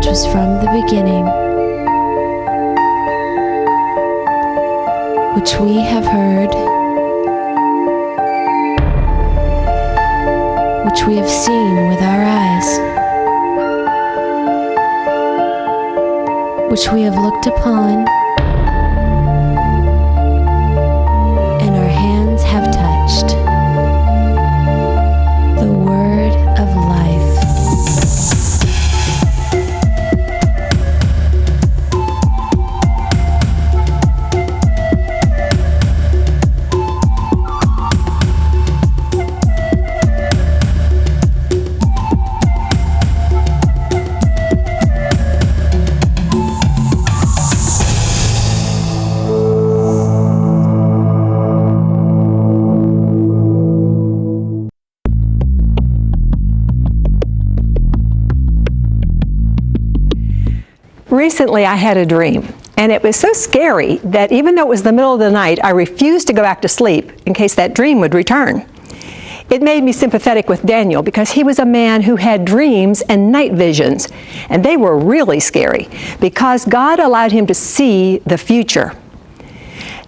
which was from the beginning, which we have heard, which we have seen with our eyes, which we have looked upon, and our hands have touched. The Word of Life. Recently, I had a dream, and it was so scary that even though it was the middle of the night, I refused to go back to sleep in case that dream would return. It made me sympathetic with Daniel because he was a man who had dreams and night visions, and they were really scary because God allowed him to see the future.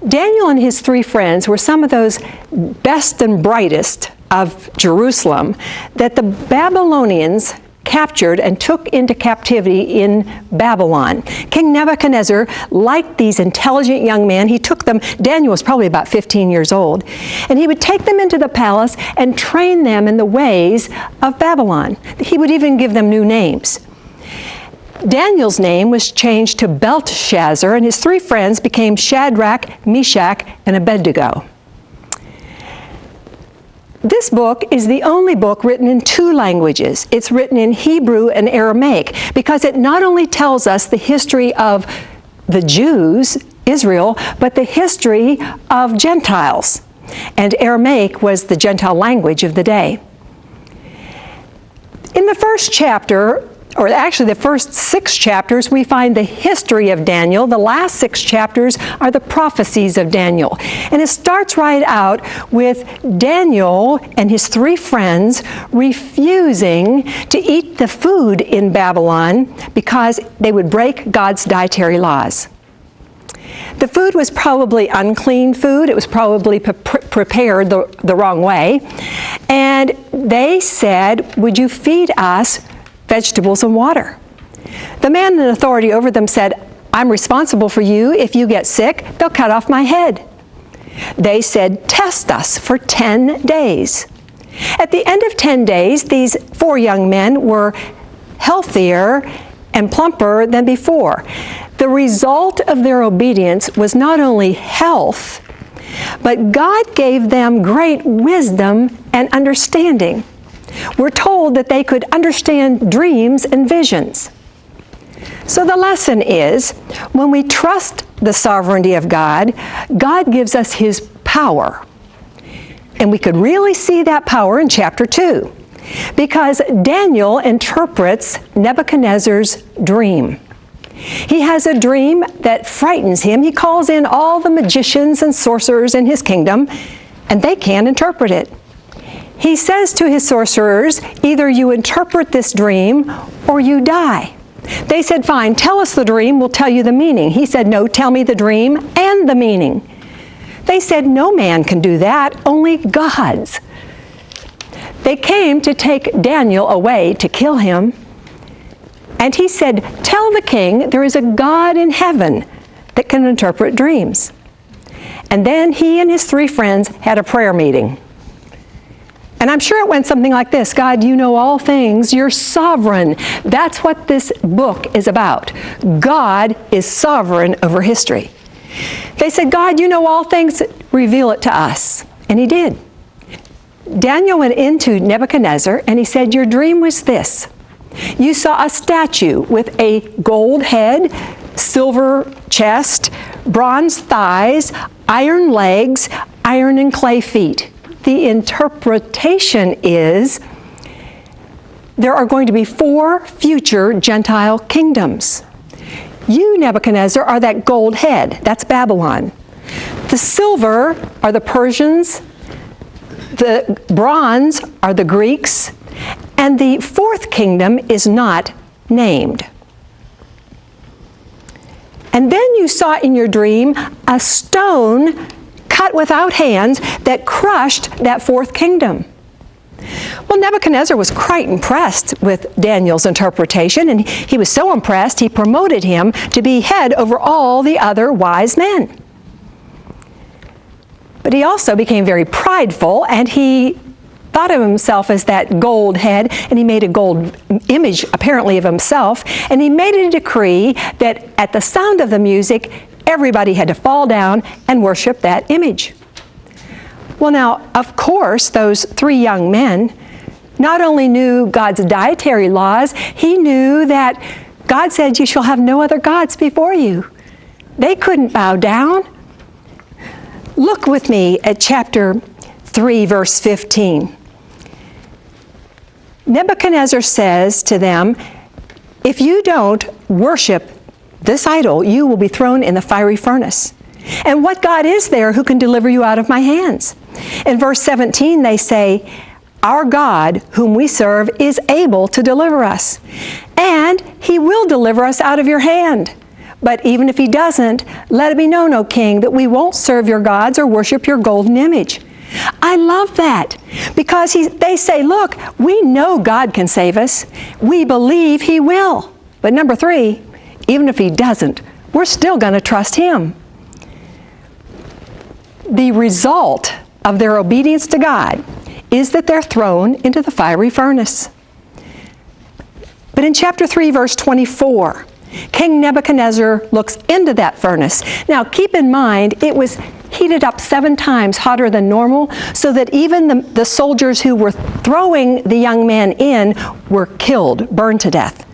Daniel and his 3 friends were some of those best and brightest of Jerusalem that the Babylonians captured and took into captivity in Babylon. King Nebuchadnezzar liked these intelligent young men. He took them, Daniel was probably about 15 years old, and he would take them into the palace and train them in the ways of Babylon. He would even give them new names. Daniel's name was changed to Belteshazzar, and his 3 friends became Shadrach, Meshach, and Abednego. This book is the only book written in 2 languages. It's written in Hebrew and Aramaic because it not only tells us the history of the Jews, Israel, but the history of Gentiles. And Aramaic was the Gentile language of the day. In the first chapter, or actually the first 6 chapters, we find the history of Daniel. The last 6 chapters are the prophecies of Daniel. And it starts right out with Daniel and his 3 friends refusing to eat the food in Babylon because they would break God's dietary laws. The food was probably unclean food. It was probably prepared the wrong way. And they said, "Would you feed us vegetables and water?" The man in authority over them said, "I'm responsible for you. If you get sick, they'll cut off my head." They said, "Test us for 10 days. At the end of 10 days, these 4 young men were healthier and plumper than before. The result of their obedience was not only health, but God gave them great wisdom and understanding. We're told that they could understand dreams and visions. So the lesson is, when we trust the sovereignty of God, God gives us His power. And we could really see that power in chapter 2, because Daniel interprets Nebuchadnezzar's dream. He has a dream that frightens him. He calls in all the magicians and sorcerers in his kingdom, and they can't interpret it. He says to his sorcerers, "Either you interpret this dream or you die." They said, "Fine, tell us the dream, we'll tell you the meaning." He said, "No, tell me the dream and the meaning." They said, "No man can do that, only gods." They came to take Daniel away to kill him. And he said, "Tell the king there is a God in heaven that can interpret dreams." And then he and his 3 friends had a prayer meeting. And I'm sure it went something like this: "God, you know all things. You're sovereign." That's what this book is about. God is sovereign over history. They said, "God, you know all things. Reveal it to us." And he did. Daniel went into Nebuchadnezzar and he said, "Your dream was this. You saw a statue with a gold head, silver chest, bronze thighs, iron legs, iron and clay feet. The interpretation is there are going to be 4 future Gentile kingdoms. You, Nebuchadnezzar, are that gold head. That's Babylon. The silver are the Persians. The bronze are the Greeks. And the 4th kingdom is not named. And then you saw in your dream a stone cut without hands that crushed that fourth kingdom. Well, Nebuchadnezzar was quite impressed with Daniel's interpretation, and he was so impressed he promoted him to be head over all the other wise men. But he also became very prideful, and he thought of himself as that gold head, and he made a gold image apparently of himself, and he made a decree that at the sound of the music, everybody had to fall down and worship that image. Well, now, of course, those three young men not only knew God's dietary laws, he knew that God said, "You shall have no other gods before you." They couldn't bow down. Look with me at chapter 3, verse 15. Nebuchadnezzar says to them, "If you don't worship this idol, you will be thrown in the fiery furnace. And what God is there who can deliver you out of my hands?" In verse 17 they say, "Our God, whom we serve, is able to deliver us, and he will deliver us out of your hand. But even if he doesn't, let it be known, O king, that we won't serve your gods or worship your golden image." I love that, because they say, look, we know God can save us. We believe he will. But number 3, even if he doesn't, we're still going to trust him. The result of their obedience to God is that they're thrown into the fiery furnace. But in chapter 3, verse 24, King Nebuchadnezzar looks into that furnace. Now, keep in mind, it was heated up 7 times hotter than normal, so that even the soldiers who were throwing the young man in were killed, burned to death.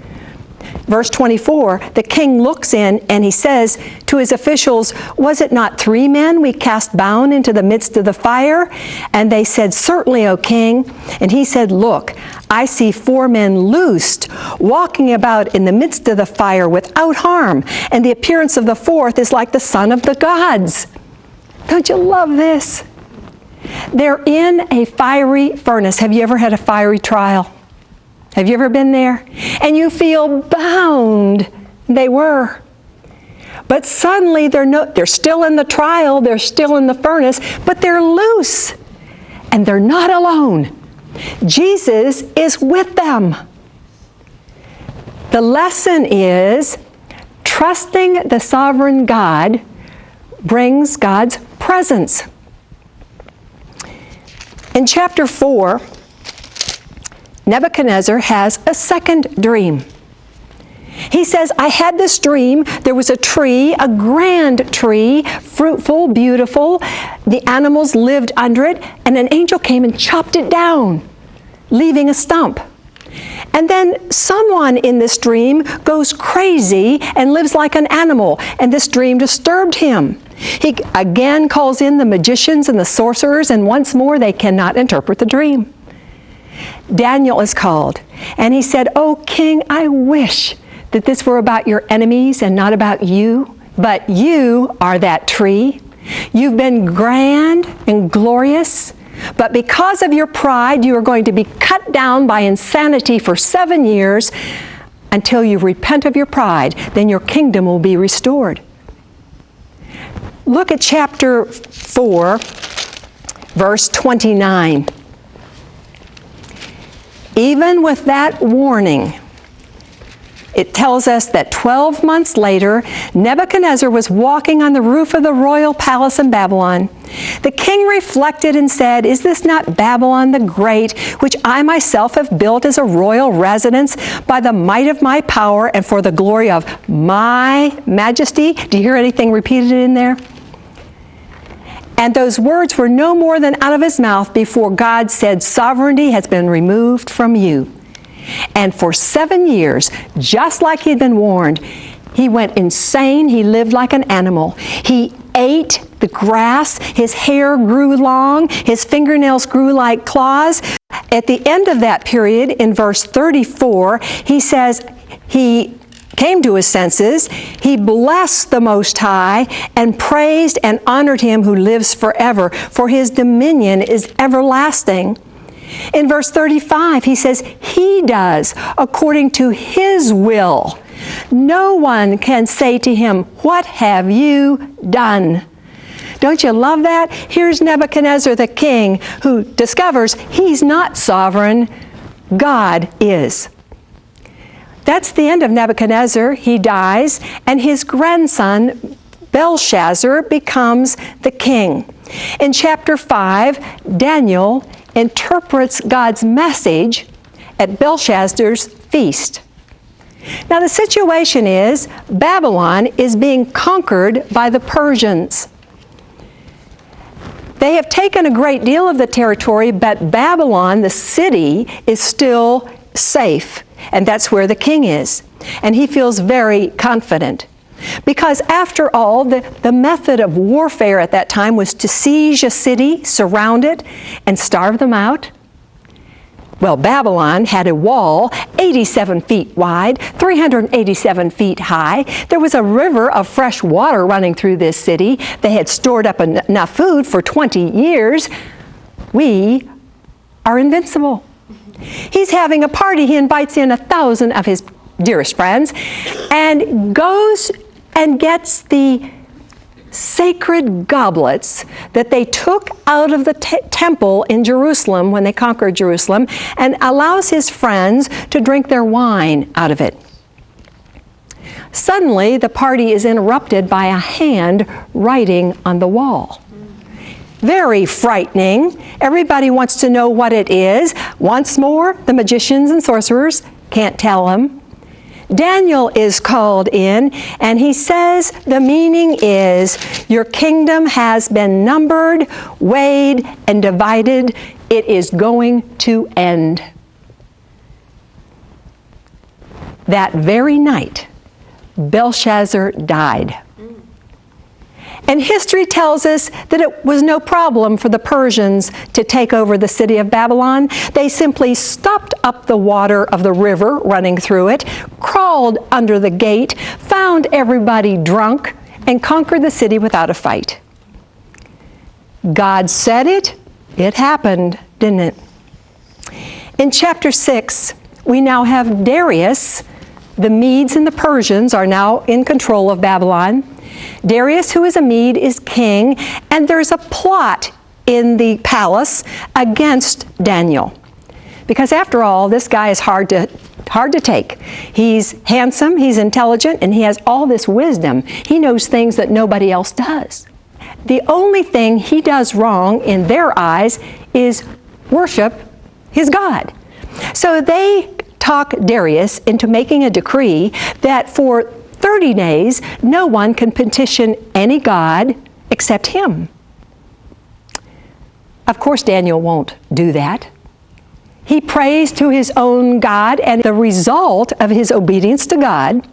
Verse 24, the king looks in and he says to his officials, "Was it not 3 men we cast bound into the midst of the fire?" And they said, "Certainly, O king." And he said, "Look, I see 4 men loosed, walking about in the midst of the fire without harm, and the appearance of the 4th is like the son of the gods." Don't you love this? They're in a fiery furnace. Have you ever had a fiery trial? Have you ever been there? And you feel bound. They were. But suddenly they're still in the trial, they're still in the furnace, but they're loose. And they're not alone. Jesus is with them. The lesson is trusting the sovereign God brings God's presence. In chapter 4, Nebuchadnezzar has a second dream. He says, "I had this dream. There was a tree, a grand tree, fruitful, beautiful. The animals lived under it, and an angel came and chopped it down, leaving a stump. And then someone in this dream goes crazy and lives like an animal, and this dream disturbed him. He again calls in the magicians and the sorcerers, and once more they cannot interpret the dream. Daniel is called, and he said, 'O king, I wish that this were about your enemies and not about you, but you are that tree. You've been grand and glorious, but because of your pride, you are going to be cut down by insanity for 7 years until you repent of your pride. Then your kingdom will be restored.'" Look at chapter 4, verse 29. Even with that warning, it tells us that 12 months later, Nebuchadnezzar was walking on the roof of the royal palace in Babylon. The king reflected and said, "Is this not Babylon the Great, which I myself have built as a royal residence by the might of my power and for the glory of my majesty?" Do you hear anything repeated in there? And those words were no more than out of his mouth before God said, "Sovereignty has been removed from you." And for 7 years, just like he'd been warned, he went insane. He lived like an animal. He ate the grass. His hair grew long. His fingernails grew like claws. At the end of that period, in verse 34, he says he came to his senses, he blessed the Most High, and praised and honored him who lives forever, for his dominion is everlasting. In verse 35, he says, he does according to his will No one can say to him, "What have you done?" Don't you love that? Here's Nebuchadnezzar the king who discovers he's not sovereign, God is. That's the end of Nebuchadnezzar. He dies, and his grandson Belshazzar becomes the king. In chapter 5, Daniel interprets God's message at Belshazzar's feast. Now the situation is Babylon is being conquered by the Persians. They have taken a great deal of the territory, but Babylon, the city, is still safe, and that's where the king is. And he feels very confident. Because after all, the method of warfare at that time was to siege a city, surround it, and starve them out. Well, Babylon had a wall 87 feet wide, 387 feet high. There was a river of fresh water running through this city. They had stored up enough food for 20 years. We are invincible. He's having a party. He invites in 1,000 of his dearest friends and goes and gets the sacred goblets that they took out of the temple in Jerusalem when they conquered Jerusalem, and allows his friends to drink their wine out of it. Suddenly, the party is interrupted by a hand writing on the wall. Very frightening. Everybody wants to know what it is. Once more, the magicians and sorcerers can't tell him. Daniel is called in, and he says the meaning is, your kingdom has been numbered, weighed, and divided. It is going to end. That very night, Belshazzar died. And history tells us that it was no problem for the Persians to take over the city of Babylon. They simply stopped up the water of the river running through it, crawled under the gate, found everybody drunk, and conquered the city without a fight. God said it, it happened, didn't it? In chapter 6, we now have Darius. The Medes and the Persians are now in control of Babylon. Darius, who is a Mede, is king, and there's a plot in the palace against Daniel. Because after all, this guy is hard to take. He's handsome, he's intelligent, and he has all this wisdom. He knows things that nobody else does. The only thing he does wrong in their eyes is worship his God. So they talk Darius into making a decree that for 30 days, no one can petition any god except him. Of course, Daniel won't do that. He prays to his own God, and the result of his obedience to God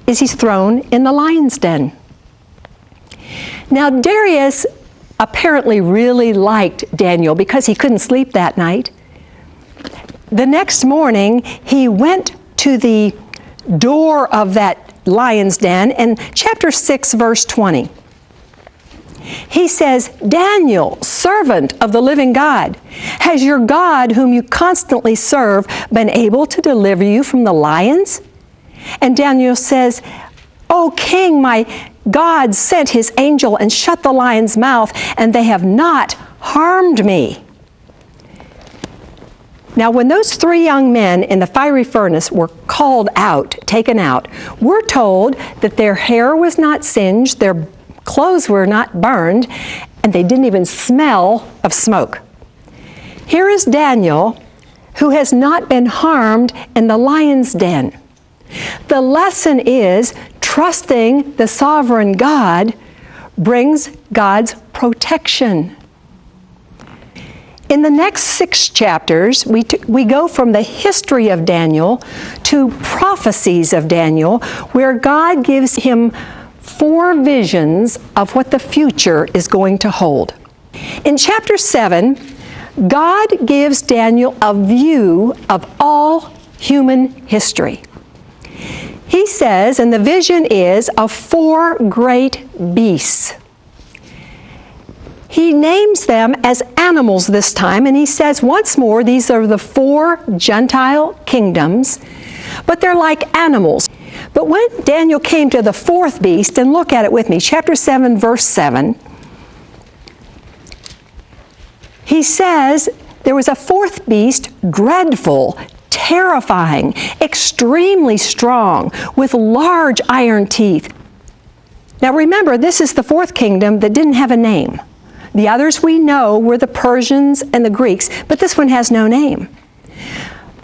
is he's thrown in the lion's den. Now, Darius apparently really liked Daniel because he couldn't sleep that night. The next morning, he went to the door of that lion's den, in chapter 6, verse 20. He says, "Daniel, servant of the living God, has your God, whom you constantly serve, been able to deliver you from the lions?" And Daniel says, "O king, my God sent his angel and shut the lion's mouth, and they have not harmed me." Now, when those 3 young men in the fiery furnace were called out, taken out, we're told that their hair was not singed, their clothes were not burned, and they didn't even smell of smoke. Here is Daniel, who has not been harmed in the lion's den. The lesson is trusting the sovereign God brings God's protection. In the next 6 chapters, we go from the history of Daniel to prophecies of Daniel, where God gives him 4 visions of what the future is going to hold. In chapter 7, God gives Daniel a view of all human history. He says, and the vision is of 4 great beasts. He names them as animals this time, and he says once more, these are the 4 Gentile kingdoms, but they're like animals. But when Daniel came to the fourth beast, and look at it with me, chapter 7, verse 7, he says there was a fourth beast, dreadful, terrifying, extremely strong, with large iron teeth. Now remember, this is the fourth kingdom that didn't have a name. The others we know were the Persians and the Greeks, but this one has no name.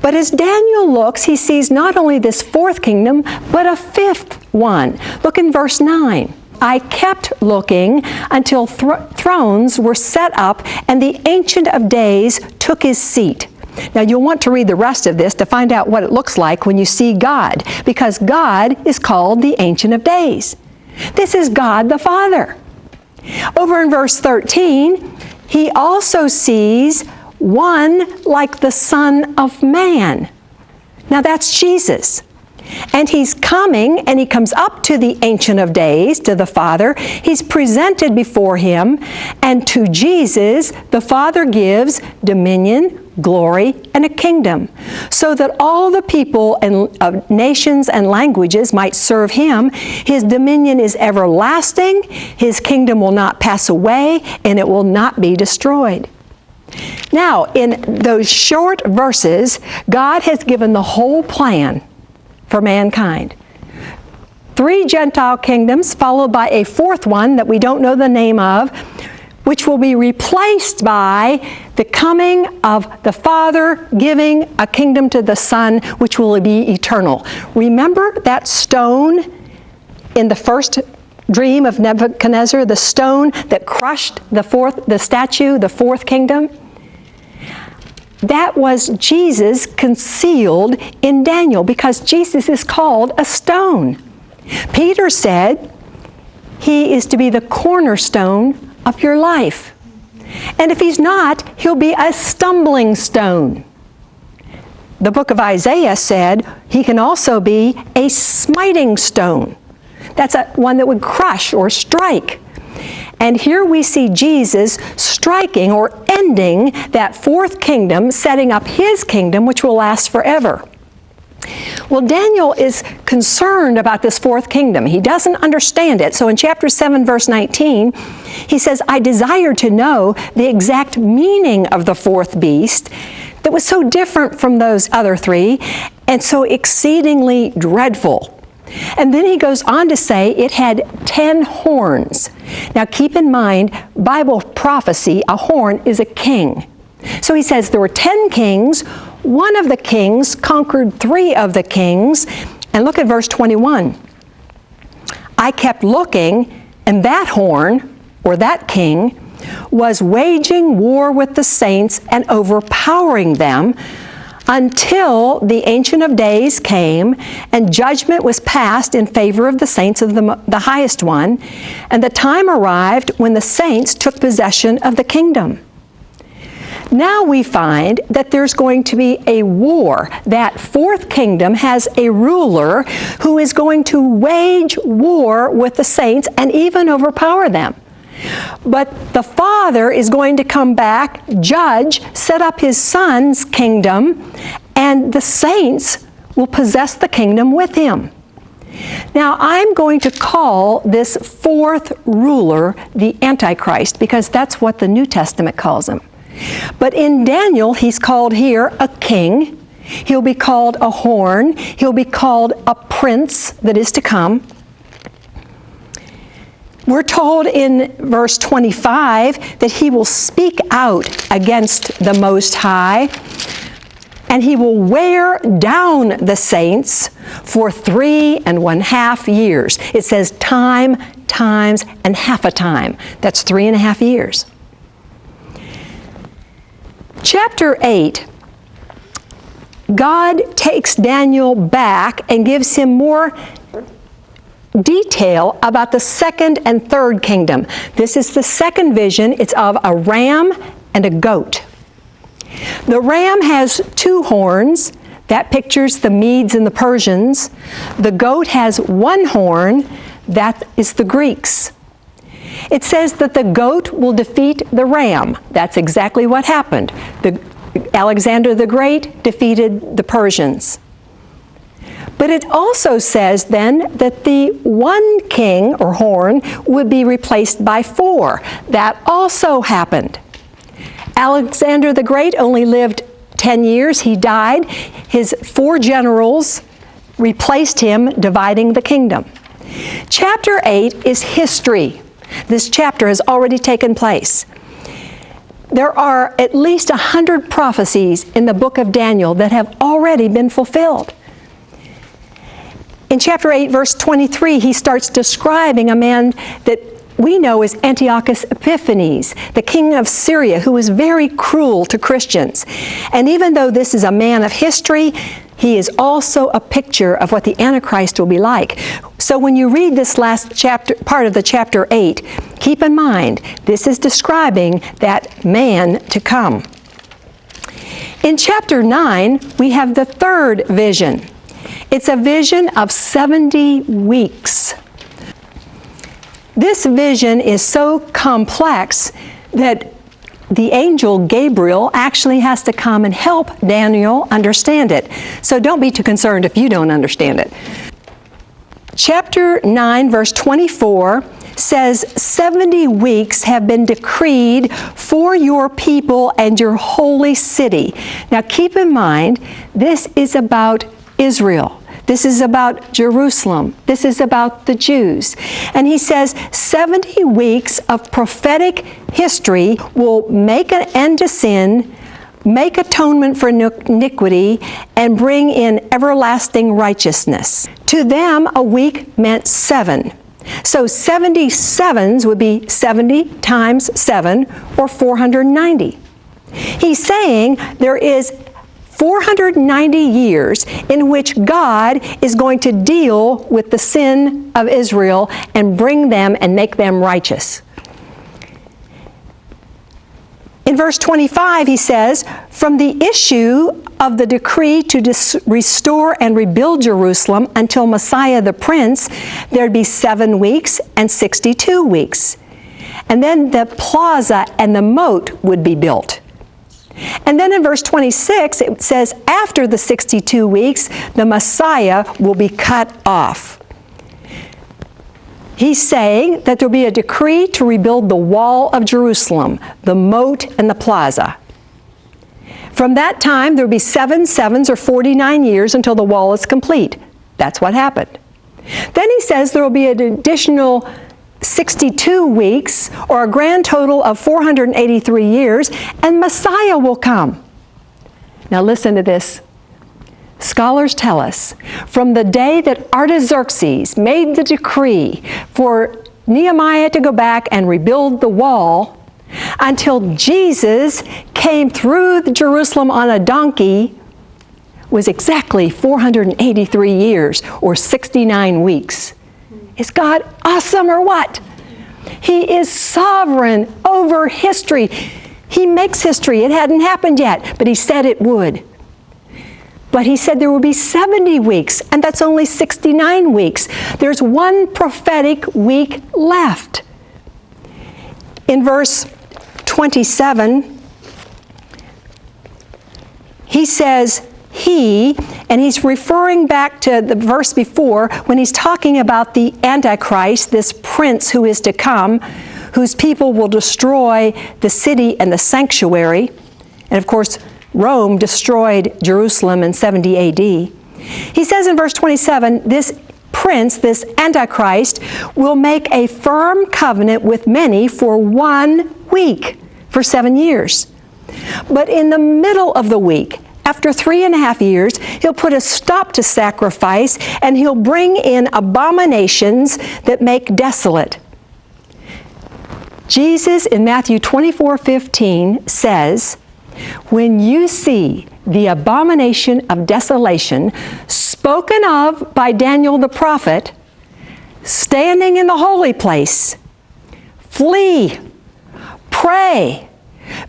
But as Daniel looks, he sees not only this fourth kingdom, but a fifth one. Look in verse 9. I kept looking until thrones were set up, and the Ancient of Days took his seat. Now you'll want to read the rest of this to find out what it looks like when you see God, because God is called the Ancient of Days. This is God the Father. Over in verse 13, he also sees one like the Son of Man. Now that's Jesus. And he's coming, and he comes up to the Ancient of Days, to the Father. He's presented before him, and to Jesus, the Father gives dominion, glory, and a kingdom, so that all the people and nations and languages might serve him. His dominion is everlasting, his kingdom will not pass away, and it will not be destroyed. Now, in those short verses, God has given the whole plan for mankind. 3 Gentile kingdoms, followed by a fourth one that we don't know the name of, which will be replaced by the coming of the Father giving a kingdom to the Son, which will be eternal. Remember that stone in the first dream of Nebuchadnezzar, the stone that crushed the statue, the fourth kingdom? That was Jesus concealed in Daniel, because Jesus is called a stone. Peter said he is to be the cornerstone of your life. And if he's not, he'll be a stumbling stone. The book of Isaiah said he can also be a smiting stone. That's one that would crush or strike. And here we see Jesus striking or ending that fourth kingdom, setting up his kingdom, which will last forever. Well, Daniel is concerned about this fourth kingdom. He doesn't understand it. So in chapter 7, verse 19, he says, I desire to know the exact meaning of the fourth beast that was so different from those other 3 and so exceedingly dreadful. And then he goes on to say it had 10 horns. Now keep in mind, Bible prophecy, a horn is a king. So he says there were 10 kings. One of the kings conquered 3 of the kings. And look at verse 21. I kept looking, and that horn, or that king, was waging war with the saints and overpowering them, until the Ancient of Days came and judgment was passed in favor of the saints of the highest one, and the time arrived when the saints took possession of the kingdom. Now we find that there's going to be a war. That fourth kingdom has a ruler who is going to wage war with the saints and even overpower them. But the Father is going to come back, judge, set up his Son's kingdom, and the saints will possess the kingdom with him. Now, I'm going to call this fourth ruler the Antichrist, because that's what the New Testament calls him. But in Daniel, he's called here a king. He'll be called a horn. He'll be called a prince that is to come. We're told in verse 25 that he will speak out against the Most High, and he will wear down the saints for 3.5 years. It says time, times, and half a time. That's 3.5 years. Chapter 8, God takes Daniel back and gives him more detail about the second and third kingdom. This is the second vision. It's of a ram and a goat. The ram has 2 horns. That pictures the Medes and the Persians. The goat has 1 horn. That is the Greeks. It says that the goat will defeat the ram. That's exactly what happened. Alexander the Great defeated the Persians. But it also says then that the one king or horn would be replaced by 4. That also happened. Alexander the Great only lived 10 years. He died. His 4 generals replaced him, dividing the kingdom. Chapter 8 is history. This chapter has already taken place. There are at least 100 prophecies in the book of Daniel that have already been fulfilled. In chapter 8, verse 23, he starts describing a man that we know as Antiochus Epiphanes, the king of Syria, who was very cruel to Christians. And even though this is a man of history, he is also a picture of what the Antichrist will be like. So when you read this last chapter, part of the chapter 8, keep in mind, this is describing that man to come. In chapter 9, we have the third vision. It's a vision of 70 weeks. This vision is so complex that the angel Gabriel actually has to come and help Daniel understand it. So don't be too concerned if you don't understand it. Chapter 9, verse 24 says, 70 weeks have been decreed for your people and your holy city. Now keep in mind, this is about Israel. This is about Jerusalem. This is about the Jews. And he says 70 weeks of prophetic history will make an end to sin, make atonement for iniquity, and bring in everlasting righteousness. To them, a week meant 7. So 77s would be 70 times 7, or 490. He's saying there is 490 years in which God is going to deal with the sin of Israel and bring them and make them righteous. In verse 25, he says, from the issue of the decree to restore and rebuild Jerusalem until Messiah the Prince, there'd be 7 weeks and 62 weeks. And then the plaza and the moat would be built. And then in verse 26, it says, after the 62 weeks, the Messiah will be cut off. He's saying that there will be a decree to rebuild the wall of Jerusalem, the moat and the plaza. From that time, there will be 7 sevens, or 49 years, until the wall is complete. That's what happened. Then he says there will be an additional 62 weeks, or a grand total of 483 years, and Messiah will come. Now listen to this. Scholars tell us, from the day that Artaxerxes made the decree for Nehemiah to go back and rebuild the wall, until Jesus came through Jerusalem on a donkey, was exactly 483 years, or 69 weeks. Is God awesome or what? He is sovereign over history. He makes history. It hadn't happened yet, but he said it would. But he said there would be 70 weeks, and that's only 69 weeks. There's one prophetic week left. In verse 27, he says, and he's referring back to the verse before when he's talking about the Antichrist, this prince who is to come, whose people will destroy the city and the sanctuary. And of course, Rome destroyed Jerusalem in 70 AD. He says in verse 27, this prince, this Antichrist, will make a firm covenant with many for 1 week, for 7 years. But in the middle of the week, after 3.5 years, he'll put a stop to sacrifice, and he'll bring in abominations that make desolate. Jesus in Matthew 24:15 says, when you see the abomination of desolation spoken of by Daniel the prophet standing in the holy place, flee, pray,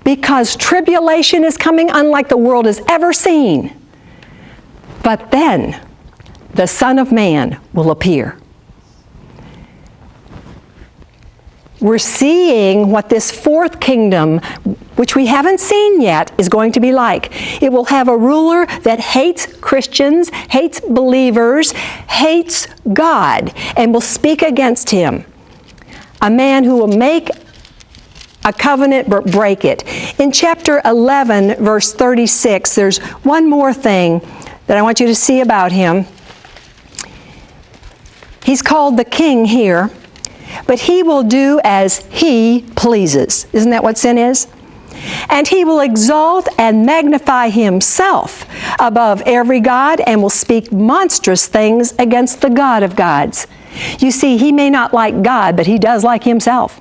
because tribulation is coming unlike the world has ever seen. But then the Son of Man will appear. we're seeing what this fourth kingdom, which we haven't seen yet, is going to be like. It will have a ruler that hates Christians, hates believers, hates God, and will speak against him. A man who will make a covenant but break it. In chapter 11, verse 36, there's one more thing that I want you to see about him. He's called the king here, but he will do as he pleases. Isn't that what sin is? And he will exalt and magnify himself above every god and will speak monstrous things against the God of gods. You see, he may not like God, but he does like himself.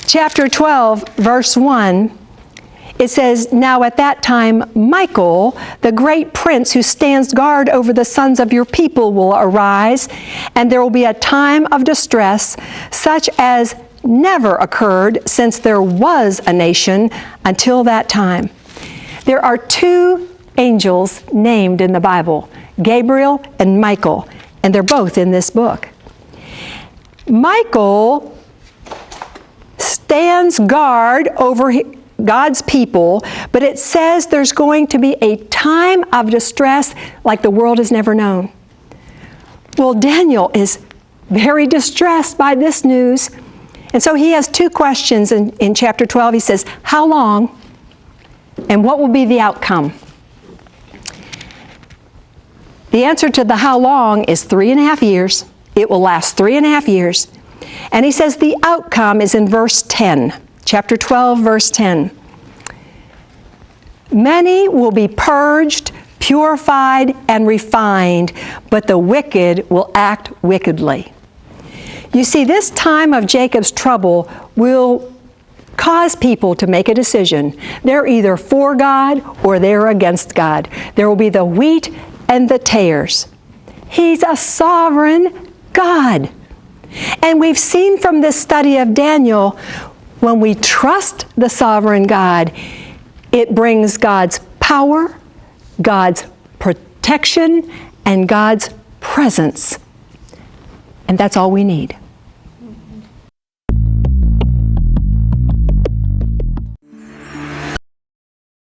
Chapter 12, verse 1, it says, "Now at that time Michael, the great prince who stands guard over the sons of your people, will arise, and there will be a time of distress such as never occurred since there was a nation until that time." There are two angels named in the Bible, Gabriel and Michael, and they're both in this book. Michael stands guard over God's people, but it says there's going to be a time of distress like the world has never known. Well, Daniel is very distressed by this news, and so he has two questions in chapter 12. He says, how long, and what will be the outcome? The answer to the how long is 3.5 years. It will last 3.5 years. And he says the outcome is in verse 10. Chapter 12, verse 10. "Many will be purged, purified, and refined, but the wicked will act wickedly." You see, this time of Jacob's trouble will cause people to make a decision. They're either for God or they're against God. There will be the wheat and the tares. He's a sovereign God. And we've seen from this study of Daniel, when we trust the sovereign God, it brings God's power, God's protection, and God's presence. And that's all we need.